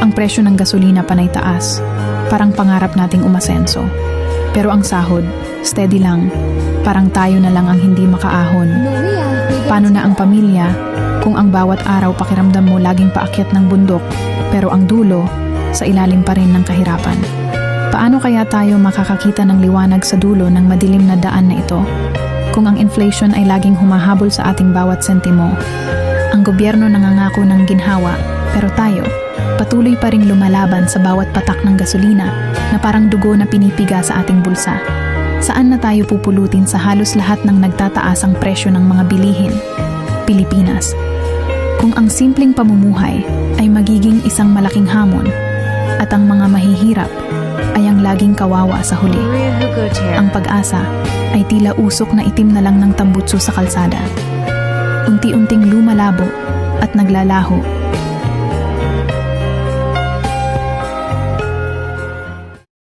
Ang presyo ng gasolina panay taas, parang pangarap nating umasenso. Pero ang sahod, steady lang, parang tayo na lang ang hindi makaahon. Paano na ang pamilya kung ang bawat araw pakiramdam mo laging paakyat ng bundok, pero ang dulo, sa ilalim pa rin ng kahirapan? Paano kaya tayo makakakita ng liwanag sa dulo ng madilim na daan na ito? Kung ang inflation ay laging humahabol sa ating bawat sentimo, ang gobyerno nangangako ng ginhawa, pero tayo, patuloy pa ring lumalaban sa bawat patak ng gasolina na parang dugo na pinipiga sa ating bulsa. Saan na tayo pupulutin sa halos lahat ng nagtataasang presyo ng mga bilihin? Pilipinas. Kung ang simpleng pamumuhay ay magiging isang malaking hamon at ang mga mahihirap ay ang laging kawawa sa huli, ang pag-asa ay tila usok na itim na lang ng tambutso sa kalsada. Unti-unting lumalabo at naglalaho